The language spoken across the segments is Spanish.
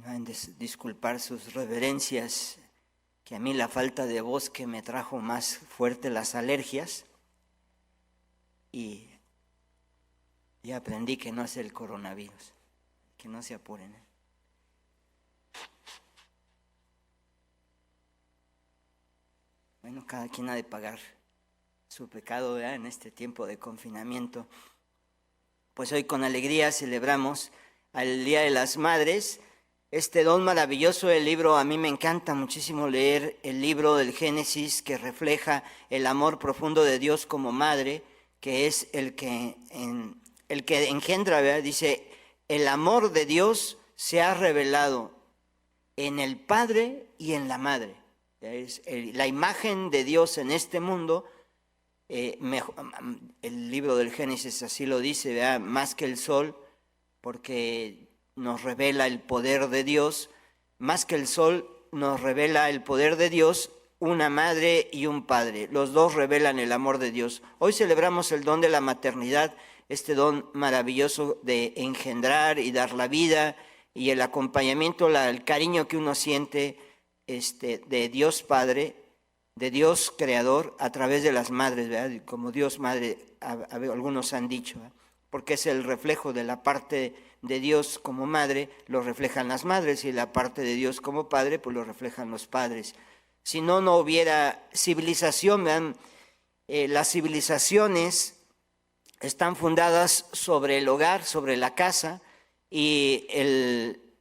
Van a disculpar sus reverencias, que a mí la falta de voz que me trajo más fuerte las alergias, y ya aprendí que no es el coronavirus, que no se apuren. Bueno, cada quien ha de pagar su pecado, ¿verdad?, en este tiempo de confinamiento. Pues hoy con alegría celebramos al Día de las Madres, este don maravilloso del libro. A mí me encanta muchísimo leer el libro del Génesis, que refleja el amor profundo de Dios como madre, que es el que engendra, ¿verdad? Dice, el amor de Dios se ha revelado en el Padre y en la Madre. Es la imagen de Dios en este mundo. El libro del Génesis así lo dice, ¿verdad?, más que el sol, porque nos revela el poder de Dios. Más que el sol nos revela el poder de Dios una madre y un padre. Los dos revelan el amor de Dios. Hoy celebramos el don de la maternidad, este don maravilloso de engendrar y dar la vida, y el acompañamiento, el cariño que uno siente de Dios Padre, de Dios Creador, a través de las madres, ¿verdad? Como Dios Madre, algunos han dicho, ¿verdad?, porque es el reflejo de la parte de Dios como madre, lo reflejan las madres, y la parte de Dios como padre, pues lo reflejan los padres. Si no, no hubiera civilización, ¿verdad? Las civilizaciones están fundadas sobre el hogar, sobre la casa, y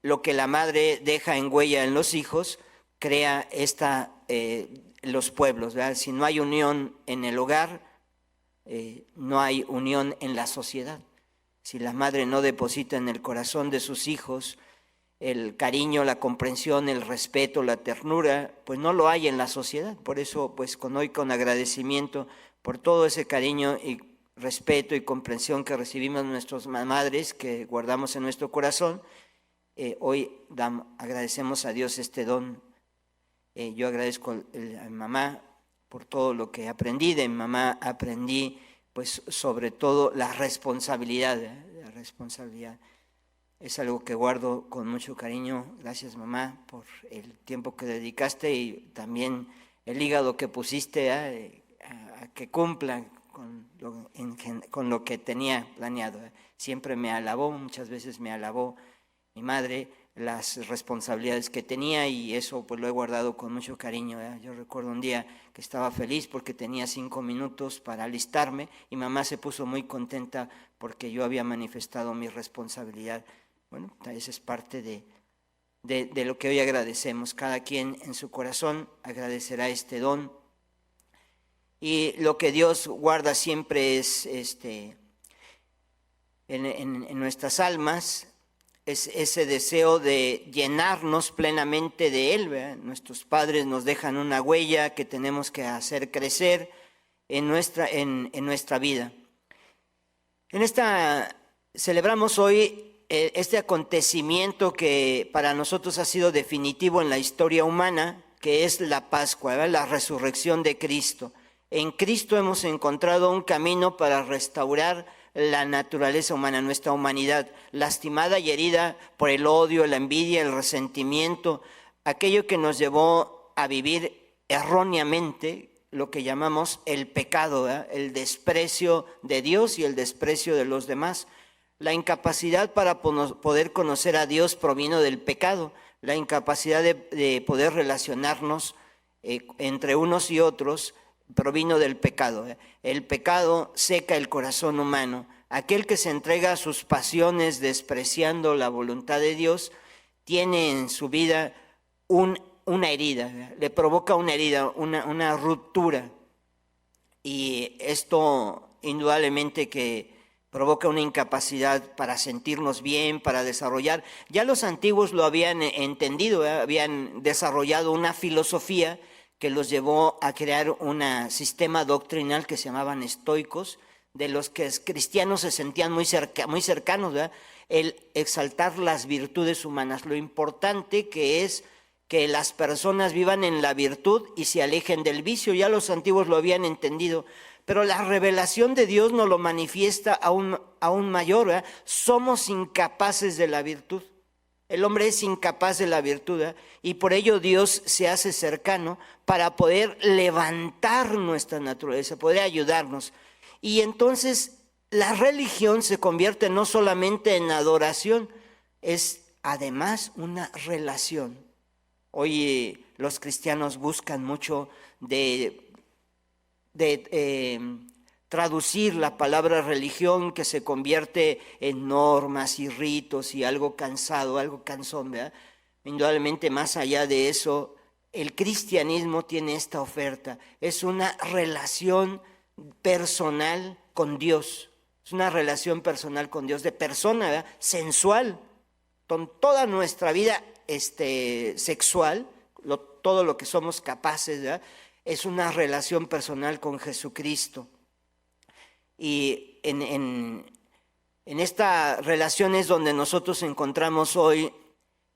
lo que la madre deja en huella en los hijos crea los pueblos, ¿verdad? Si no hay unión en el hogar, no hay unión en la sociedad. Si la madre no deposita en el corazón de sus hijos el cariño, la comprensión, el respeto, la ternura, pues no lo hay en la sociedad. Por eso, pues con agradecimiento por todo ese cariño y respeto y comprensión que recibimos de nuestras madres, que guardamos en nuestro corazón, hoy agradecemos a Dios este don. Yo agradezco a mi mamá por todo lo que aprendí. De mi mamá aprendí, pues sobre todo la responsabilidad. La responsabilidad es algo que guardo con mucho cariño. Gracias, mamá, por el tiempo que dedicaste, y también el hígado que pusiste a que cumpla con lo que tenía planeado. Siempre me alabó, muchas veces me alabó mi madre, las responsabilidades que tenía, y eso pues lo he guardado con mucho cariño. Yo recuerdo un día que estaba feliz porque tenía 5 minutos para alistarme, y mamá se puso muy contenta porque yo había manifestado mi responsabilidad. Bueno, esa es parte de lo que hoy agradecemos. Cada quien en su corazón agradecerá este don, y lo que Dios guarda siempre es en nuestras almas, es ese deseo de llenarnos plenamente de Él, ¿verdad? Nuestros padres nos dejan una huella que tenemos que hacer crecer en nuestra vida. Celebramos hoy este acontecimiento que para nosotros ha sido definitivo en la historia humana, que es la Pascua, ¿verdad?, la resurrección de Cristo. En Cristo hemos encontrado un camino para restaurar la naturaleza humana, nuestra humanidad, lastimada y herida por el odio, la envidia, el resentimiento, aquello que nos llevó a vivir erróneamente lo que llamamos el pecado, ¿verdad?, el desprecio de Dios y el desprecio de los demás. La incapacidad para poder conocer a Dios provino del pecado, la incapacidad de poder relacionarnos entre unos y otros provino del pecado. El pecado seca el corazón humano. Aquel que se entrega a sus pasiones despreciando la voluntad de Dios tiene en su vida una herida, le provoca una herida, una ruptura, y esto indudablemente que provoca una incapacidad para sentirnos bien, para desarrollar. Ya los antiguos lo habían entendido, habían desarrollado una filosofía que los llevó a crear un sistema doctrinal que se llamaban estoicos, de los que cristianos se sentían muy cercanos, ¿verdad? El exaltar las virtudes humanas, lo importante que es que las personas vivan en la virtud y se alejen del vicio. Ya los antiguos lo habían entendido, pero la revelación de Dios nos lo manifiesta aún mayor, ¿verdad? Somos incapaces de la virtud. El hombre es incapaz de la virtud, ¿eh? Y por ello Dios se hace cercano para poder levantar nuestra naturaleza, poder ayudarnos. Y entonces la religión se convierte no solamente en adoración, es además una relación. Hoy los cristianos buscan mucho de traducir la palabra religión, que se convierte en normas y ritos y algo cansado, algo cansón, ¿verdad? Indudablemente, más allá de eso, el cristianismo tiene esta oferta. Es una relación personal con Dios. Es una relación personal con Dios, de persona, ¿verdad? Sensual, con toda nuestra vida sexual, todo lo que somos capaces, ¿verdad? Es una relación personal con Jesucristo. Y en esta relación es donde nosotros encontramos hoy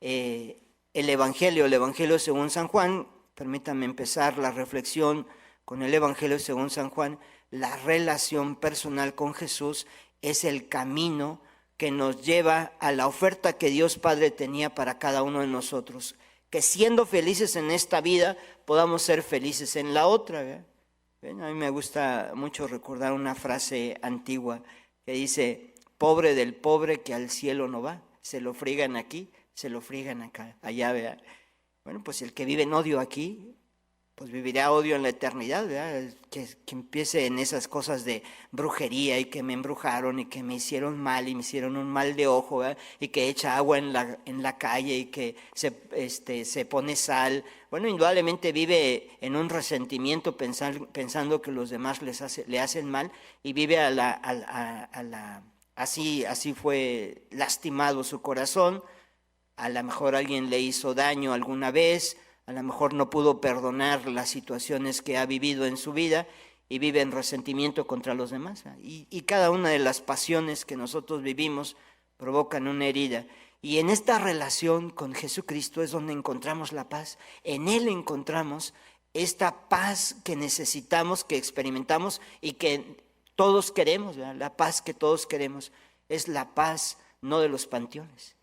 el Evangelio según San Juan. Permítanme empezar la reflexión con el Evangelio según San Juan. La relación personal con Jesús es el camino que nos lleva a la oferta que Dios Padre tenía para cada uno de nosotros. Que siendo felices en esta vida, podamos ser felices en la otra, ¿verdad? Bueno, a mí me gusta mucho recordar una frase antigua que dice: pobre del pobre que al cielo no va, se lo friegan aquí, se lo friegan acá, allá, ¿verdad? Bueno, pues el que vive en odio aquí, pues vivirá odio en la eternidad, ¿verdad? Que empiece en esas cosas de brujería y que me embrujaron y que me hicieron mal y me hicieron un mal de ojo, ¿verdad? Y que echa agua en la calle y que se pone sal. Bueno, indudablemente vive en un resentimiento pensando que los demás le hacen mal, y vive así fue lastimado su corazón. A lo mejor alguien le hizo daño alguna vez, a lo mejor no pudo perdonar las situaciones que ha vivido en su vida y vive en resentimiento contra los demás. Y cada una de las pasiones que nosotros vivimos provocan una herida. Y en esta relación con Jesucristo es donde encontramos la paz. En Él encontramos esta paz que necesitamos, que experimentamos y que todos queremos, ¿verdad? La paz que todos queremos es la paz no de los panteones.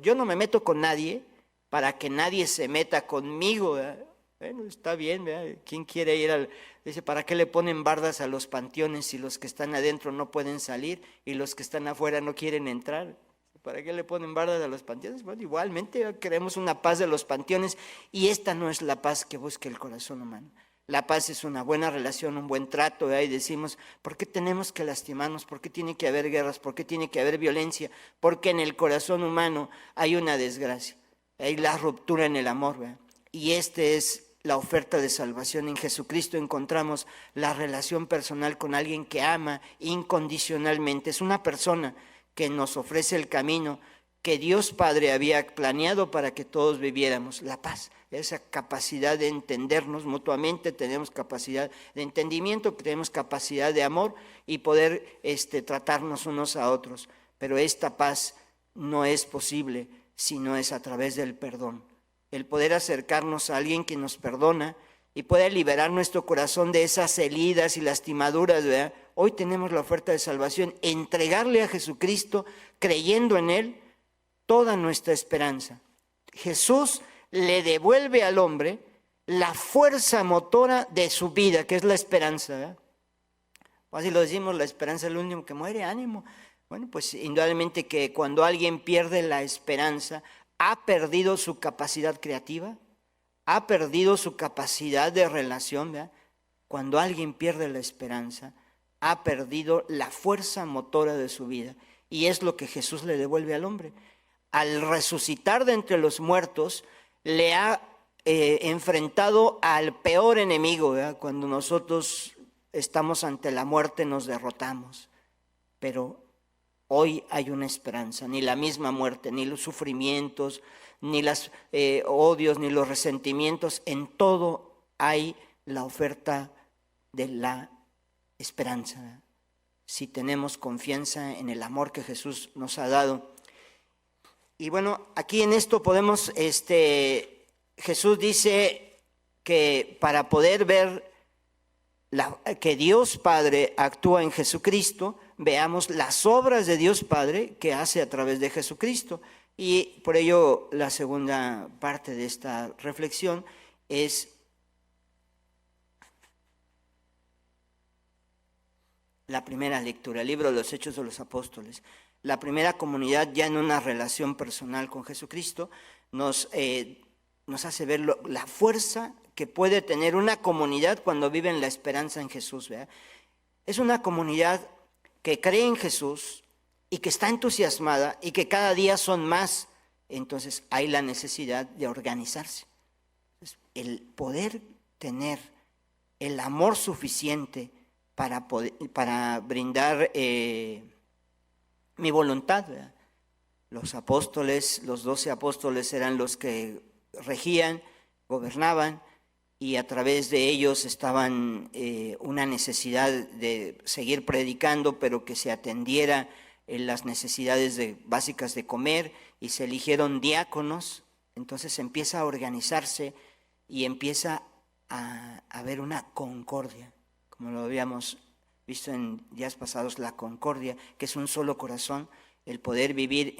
Yo no me meto con nadie para que nadie se meta conmigo, ¿verdad? Bueno, está bien, ¿verdad? ¿Quién quiere ir Dice, ¿para qué le ponen bardas a los panteones si los que están adentro no pueden salir y los que están afuera no quieren entrar? ¿Para qué le ponen bardas a los panteones? Bueno, igualmente queremos una paz de los panteones, y esta no es la paz que busca el corazón humano. La paz es una buena relación, un buen trato, ¿verdad? Y decimos, ¿por qué tenemos que lastimarnos? ¿Por qué tiene que haber guerras? ¿Por qué tiene que haber violencia? Porque en el corazón humano hay una desgracia, hay la ruptura en el amor, ¿verdad? Y es la oferta de salvación. En Jesucristo encontramos la relación personal con alguien que ama incondicionalmente. Es una persona que nos ofrece el camino que Dios Padre había planeado para que todos viviéramos, la paz, esa capacidad de entendernos mutuamente, tenemos capacidad de entendimiento, tenemos capacidad de amor y poder tratarnos unos a otros. Pero esta paz no es posible si no es a través del perdón. El poder acercarnos a alguien que nos perdona y puede liberar nuestro corazón de esas heridas y lastimaduras, ¿verdad? Hoy tenemos la oferta de salvación, entregarle a Jesucristo, creyendo en Él, toda nuestra esperanza. Jesús le devuelve al hombre la fuerza motora de su vida, que es la esperanza, ¿verdad? Así lo decimos, la esperanza es lo único que muere, ánimo. Bueno, pues indudablemente que cuando alguien pierde la esperanza, ha perdido su capacidad creativa, ha perdido su capacidad de relación, ¿verdad? Cuando alguien pierde la esperanza, ha perdido la fuerza motora de su vida. Y es lo que Jesús le devuelve al hombre. Al resucitar de entre los muertos, le ha enfrentado al peor enemigo, ¿verdad? Cuando nosotros estamos ante la muerte nos derrotamos. Pero hoy hay una esperanza, ni la misma muerte, ni los sufrimientos, ni los odios, ni los resentimientos. En todo hay la oferta de la esperanza, ¿verdad? Si tenemos confianza en el amor que Jesús nos ha dado. Y bueno, aquí en esto podemos, Jesús dice que para poder ver que Dios Padre actúa en Jesucristo, veamos las obras de Dios Padre que hace a través de Jesucristo. Y por ello la segunda parte de esta reflexión es la primera lectura, el libro de los Hechos de los Apóstoles. La primera comunidad ya en una relación personal con Jesucristo nos hace ver la fuerza que puede tener una comunidad cuando vive en la esperanza en Jesús, ¿verdad? Es una comunidad que cree en Jesús y que está entusiasmada y que cada día son más. Entonces hay la necesidad de organizarse. El poder tener el amor suficiente para brindar mi voluntad, ¿verdad? Los apóstoles, los 12 apóstoles eran los que regían, gobernaban, y a través de ellos estaban una necesidad de seguir predicando, pero que se atendiera en las necesidades básicas de comer, y se eligieron diáconos. Entonces empieza a organizarse y empieza a haber una concordia, como lo habíamos visto en días pasados, la concordia, que es un solo corazón, el poder vivir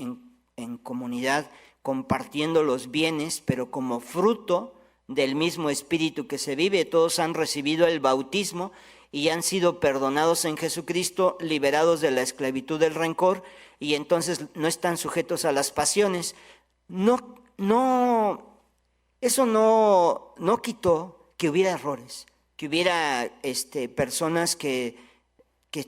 en comunidad, compartiendo los bienes, pero como fruto del mismo espíritu que se vive. Todos han recibido el bautismo y han sido perdonados en Jesucristo, liberados de la esclavitud del rencor, y entonces no están sujetos a las pasiones. Eso no quitó que hubiera errores, que hubiera personas que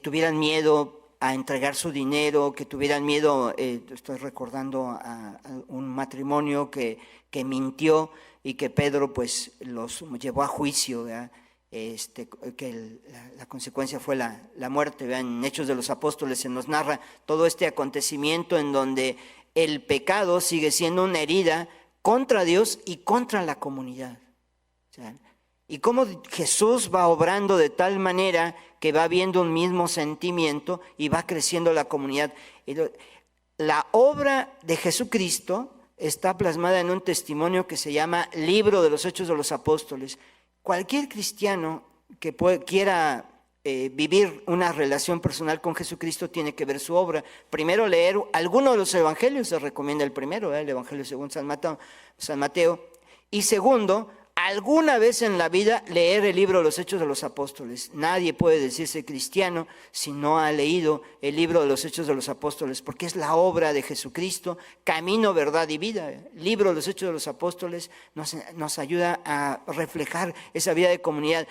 tuvieran miedo a entregar su dinero, que tuvieran miedo. Estoy recordando a un matrimonio que mintió y que Pedro pues los llevó a juicio, ¿verdad? Que la consecuencia fue la muerte, ¿verdad? En Hechos de los Apóstoles se nos narra todo este acontecimiento en donde el pecado sigue siendo una herida contra Dios y contra la comunidad. O sea, y cómo Jesús va obrando de tal manera que va habiendo un mismo sentimiento y va creciendo la comunidad. La obra de Jesucristo está plasmada en un testimonio que se llama Libro de los Hechos de los Apóstoles. Cualquier cristiano que quiera vivir una relación personal con Jesucristo tiene que ver su obra. Primero, leer alguno de los evangelios, se recomienda el primero, el Evangelio según San Mateo. Y segundo, alguna vez en la vida leer el libro de los Hechos de los Apóstoles. Nadie puede decirse cristiano si no ha leído el libro de los Hechos de los Apóstoles, porque es la obra de Jesucristo, camino, verdad y vida. El libro de los Hechos de los Apóstoles nos ayuda a reflejar esa vida de comunidad.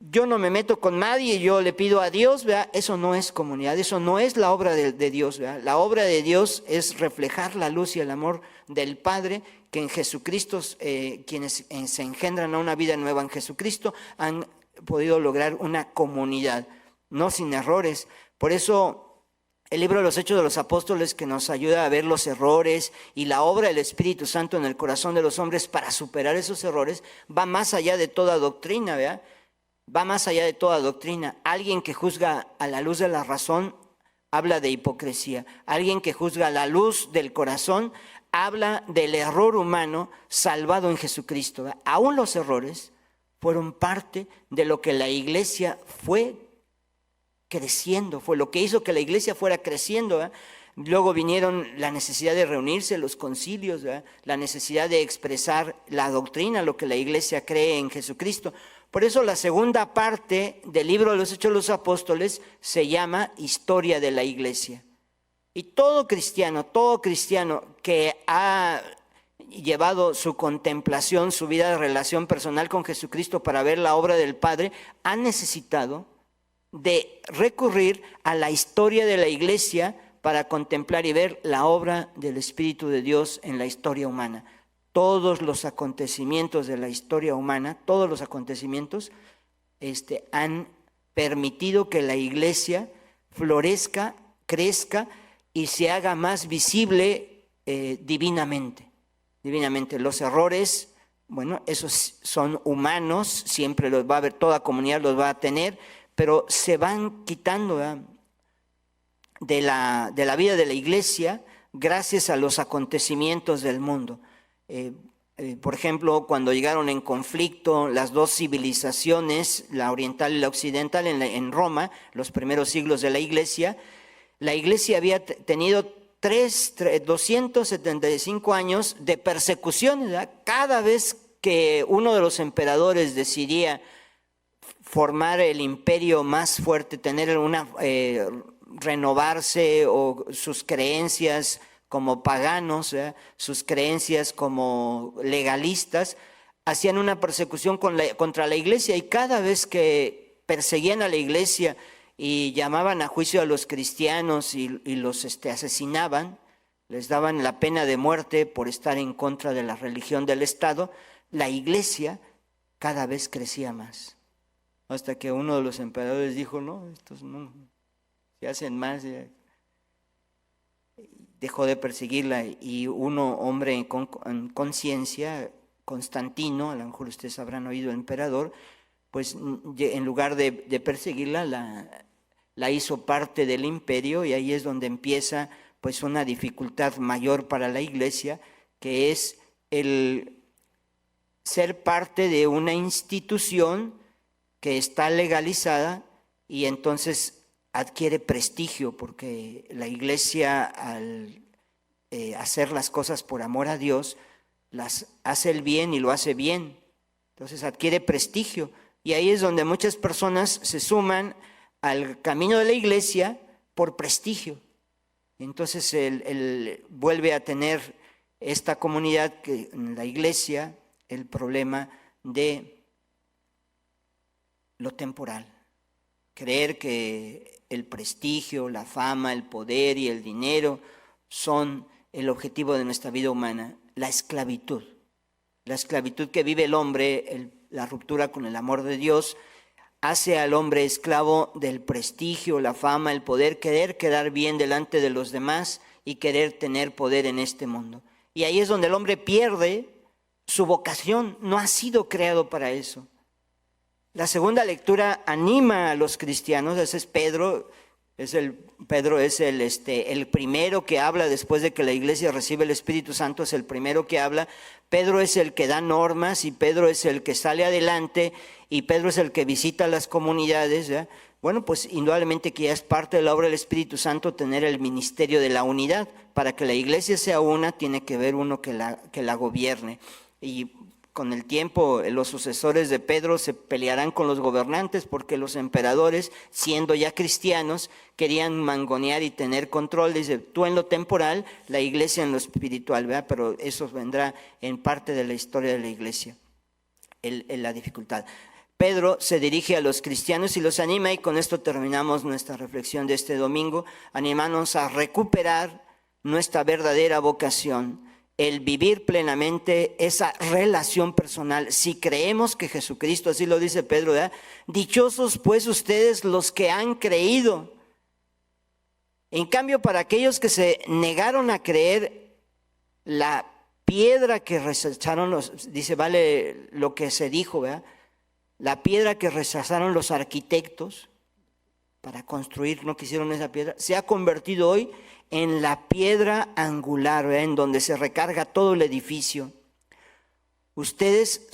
Yo no me meto con nadie, yo le pido a Dios, ¿verdad? Eso no es comunidad, eso no es la obra de Dios, ¿verdad? La obra de Dios es reflejar la luz y el amor del Padre, que en Jesucristo, quienes se engendran a una vida nueva en Jesucristo, han podido lograr una comunidad, no sin errores. Por eso el libro de los Hechos de los Apóstoles, que nos ayuda a ver los errores y la obra del Espíritu Santo en el corazón de los hombres para superar esos errores, va más allá de toda doctrina, ¿verdad? Va más allá de toda doctrina. Alguien que juzga a la luz de la razón habla de hipocresía. Alguien que juzga a la luz del corazón habla del error humano salvado en Jesucristo, ¿verdad? Aún los errores fueron parte de lo que la iglesia fue creciendo, fue lo que hizo que la iglesia fuera creciendo, ¿verdad? Luego vinieron la necesidad de reunirse, los concilios, ¿verdad? La necesidad de expresar la doctrina, lo que la iglesia cree en Jesucristo. Por eso la segunda parte del libro de los Hechos de los Apóstoles se llama Historia de la Iglesia. Y todo cristiano que ha llevado su contemplación, su vida de relación personal con Jesucristo para ver la obra del Padre, ha necesitado de recurrir a la historia de la Iglesia para contemplar y ver la obra del Espíritu de Dios en la historia humana. Todos los acontecimientos de la historia humana, todos los acontecimientos han permitido que la iglesia florezca, crezca y se haga más visible divinamente. Los errores, bueno, esos son humanos, siempre los va a haber, toda comunidad los va a tener, pero se van quitando, ¿verdad?, de la vida de la iglesia gracias a los acontecimientos del mundo. Por ejemplo, cuando llegaron en conflicto las dos civilizaciones, la oriental y la occidental, en Roma, los primeros siglos de la iglesia había tenido 275 años de persecuciones, ¿verdad? Cada vez que uno de los emperadores decidía formar el imperio más fuerte, tener renovarse o sus creencias como paganos, ¿verdad? Sus creencias como legalistas, hacían una persecución contra la iglesia, y cada vez que perseguían a la iglesia y llamaban a juicio a los cristianos y los asesinaban, les daban la pena de muerte por estar en contra de la religión del Estado, la iglesia cada vez crecía más. Hasta que uno de los emperadores dijo, no, estos no, se hacen más. Dejó de perseguirla, y hombre con conciencia, Constantino, a lo mejor ustedes habrán oído, el emperador, pues en lugar de perseguirla, la hizo parte del imperio, y ahí es donde empieza pues una dificultad mayor para la iglesia, que es el ser parte de una institución que está legalizada, y entonces adquiere prestigio, porque la iglesia, al hacer las cosas por amor a Dios, las hace el bien y lo hace bien, entonces adquiere prestigio, y ahí es donde muchas personas se suman al camino de la iglesia por prestigio. Entonces él vuelve a tener esta comunidad, que en la iglesia, el problema de lo temporal, creer que el prestigio, la fama, el poder y el dinero son el objetivo de nuestra vida humana. La esclavitud que vive el hombre, la ruptura con el amor de Dios, hace al hombre esclavo del prestigio, la fama, el poder, querer quedar bien delante de los demás y querer tener poder en este mundo. Y ahí es donde el hombre pierde su vocación, no ha sido creado para eso. La segunda lectura anima a los cristianos, ese es Pedro. Pedro es el primero que habla después de que la iglesia recibe el Espíritu Santo, es el primero que habla. Pedro es el que da normas, y Pedro es el que sale adelante, y Pedro es el que visita las comunidades, ¿ya? Bueno, pues indudablemente que ya es parte de la obra del Espíritu Santo tener el ministerio de la unidad. Para que la iglesia sea una, tiene que haber uno que la gobierne. Y con el tiempo los sucesores de Pedro se pelearán con los gobernantes, porque los emperadores, siendo ya cristianos, querían mangonear y tener control. Dice, tú en lo temporal, la iglesia en lo espiritual, ¿verdad? Pero eso vendrá en parte de la historia de la iglesia, la dificultad. Pedro se dirige a los cristianos y los anima, y con esto terminamos nuestra reflexión de este domingo, animándonos a recuperar nuestra verdadera vocación, el vivir plenamente esa relación personal. Si creemos que Jesucristo, así lo dice Pedro, ¿verdad? Dichosos pues ustedes los que han creído. En cambio, para aquellos que se negaron a creer, la piedra que rechazaron dice, vale lo que se dijo, ¿verdad? La piedra que rechazaron los arquitectos para construir, no quisieron esa piedra, se ha convertido hoy en la piedra angular, ¿verdad? En donde se recarga todo el edificio. Ustedes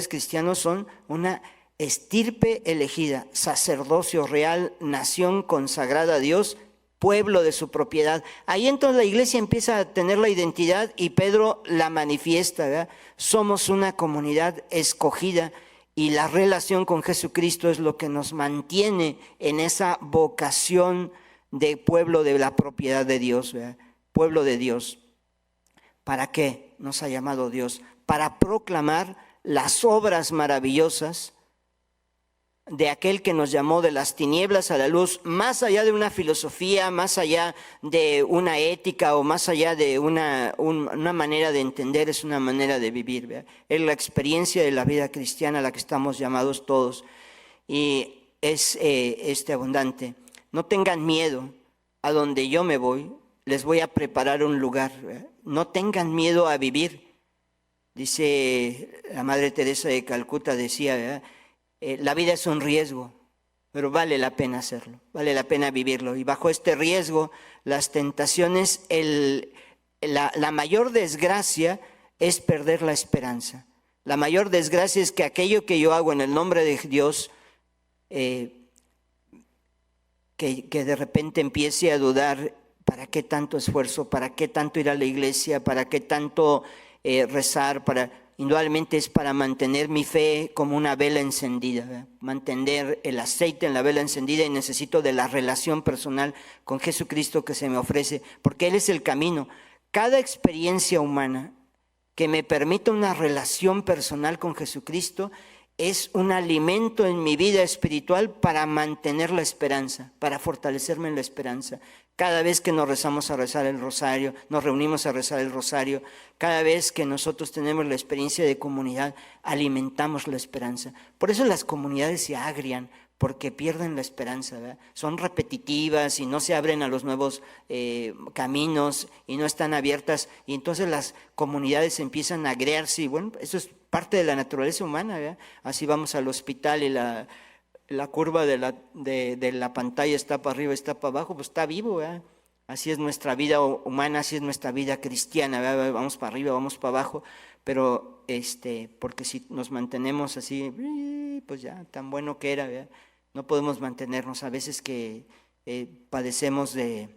cristianos son una estirpe elegida, sacerdocio real, nación consagrada a Dios, pueblo de su propiedad. Ahí entonces la iglesia empieza a tener la identidad, y Pedro la manifiesta, ¿verdad? Somos una comunidad escogida, y la relación con Jesucristo es lo que nos mantiene en esa vocación de pueblo de la propiedad de Dios, ¿verdad? Pueblo de Dios. ¿Para qué nos ha llamado Dios? Para proclamar las obras maravillosas de aquel que nos llamó de las tinieblas a la luz, más allá de una filosofía, más allá de una ética, o más allá de una manera de entender, es una manera de vivir, ¿verdad? Es la experiencia de la vida cristiana a la que estamos llamados todos, y es abundante. No tengan miedo, a donde yo me voy, les voy a preparar un lugar, ¿verdad? No tengan miedo a vivir. Dice la Madre Teresa de Calcuta, decía, ¿verdad? La vida es un riesgo, pero vale la pena hacerlo, vale la pena vivirlo. Y bajo este riesgo, las tentaciones, la mayor desgracia es perder la esperanza. La mayor desgracia es que aquello que yo hago en el nombre de Dios, que de repente empiece a dudar ¿para qué tanto esfuerzo? ¿Para qué tanto ir a la iglesia? ¿Para qué tanto rezar? Indudablemente es para mantener mi fe como una vela encendida, ¿verdad? Mantener el aceite en la vela encendida, y necesito de la relación personal con Jesucristo que se me ofrece, porque Él es el camino. Cada experiencia humana que me permita una relación personal con Jesucristo es un alimento en mi vida espiritual para mantener la esperanza, para fortalecerme en la esperanza. Cada vez que nos rezamos a rezar el rosario, nos reunimos a rezar el rosario, cada vez que nosotros tenemos la experiencia de comunidad, alimentamos la esperanza. Por eso las comunidades se agrian, porque pierden la esperanza, ¿verdad? Son repetitivas y no se abren a los nuevos caminos y no están abiertas, y entonces las comunidades empiezan a agriarse, y bueno, eso es parte de la naturaleza humana, ¿verdad? Así vamos al hospital y la curva de la pantalla está para arriba, está para abajo, pues está vivo, ¿verdad? Así es nuestra vida humana, así es nuestra vida cristiana, ¿verdad? Vamos para arriba, vamos para abajo, pero porque si nos mantenemos así, pues ya, tan bueno que era, ¿verdad? No podemos mantenernos. A veces que padecemos de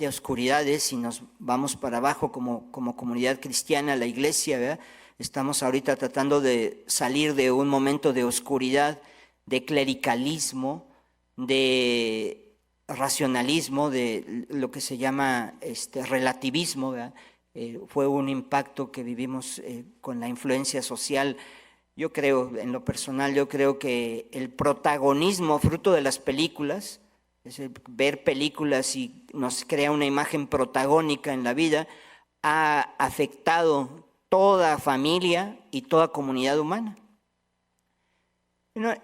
oscuridades y nos vamos para abajo como comunidad cristiana, la iglesia, ¿verdad? Estamos ahorita tratando de salir de un momento de oscuridad, de clericalismo, de racionalismo, de lo que se llama relativismo, ¿verdad? Fue un impacto que vivimos con la influencia social. Yo creo, en lo personal, yo creo que el protagonismo fruto de las películas, es decir, ver películas y nos crea una imagen protagónica en la vida, ha afectado toda familia y toda comunidad humana.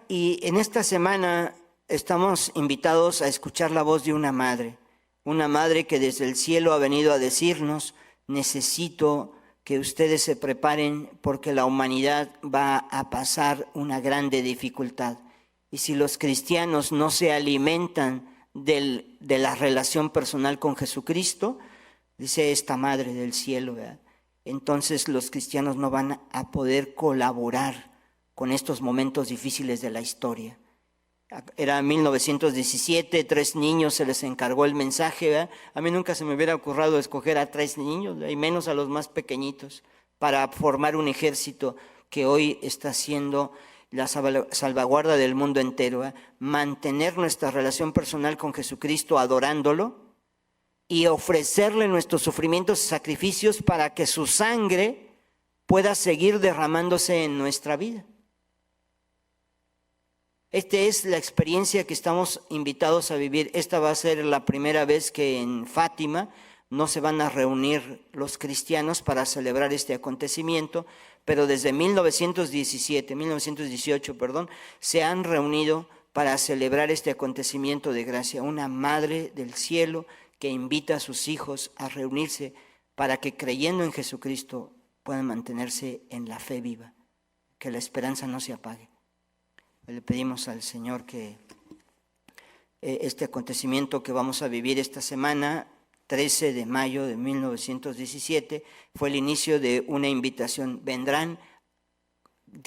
Y en esta semana estamos invitados a escuchar la voz de una madre que desde el cielo ha venido a decirnos: necesito que ustedes se preparen porque la humanidad va a pasar una grande dificultad. Y si los cristianos no se alimentan de la relación personal con Jesucristo, dice esta madre del cielo, ¿verdad?, entonces los cristianos no van a poder colaborar con estos momentos difíciles de la historia. Era 1917, 3 niños se les encargó el mensaje, ¿verdad? A mí nunca se me hubiera ocurrido escoger a 3 niños, y menos a los más pequeñitos, para formar un ejército que hoy está siendo la salvaguarda del mundo entero, ¿verdad? Mantener nuestra relación personal con Jesucristo adorándolo y ofrecerle nuestros sufrimientos y sacrificios para que su sangre pueda seguir derramándose en nuestra vida. Esta es la experiencia que estamos invitados a vivir. Esta va a ser la primera vez que en Fátima no se van a reunir los cristianos para celebrar este acontecimiento, pero desde 1918, se han reunido para celebrar este acontecimiento de gracia. Una madre del cielo que invita a sus hijos a reunirse para que, creyendo en Jesucristo, puedan mantenerse en la fe viva, que la esperanza no se apague. Le pedimos al Señor que este acontecimiento que vamos a vivir esta semana, 13 de mayo de 1917, fue el inicio de una invitación. Vendrán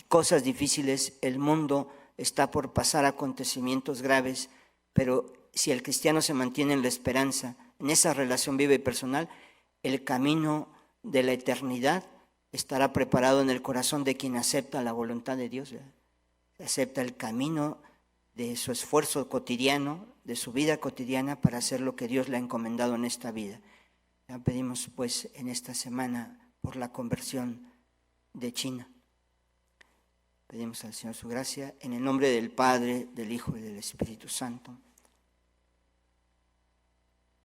cosas difíciles, el mundo está por pasar acontecimientos graves, pero si el cristiano se mantiene en la esperanza, en esa relación viva y personal, el camino de la eternidad estará preparado en el corazón de quien acepta la voluntad de Dios, ¿verdad? Acepta el camino de su esfuerzo cotidiano, de su vida cotidiana, para hacer lo que Dios le ha encomendado en esta vida. Ya pedimos pues en esta semana por la conversión de China. Pedimos al Señor su gracia en el nombre del Padre, del Hijo y del Espíritu Santo.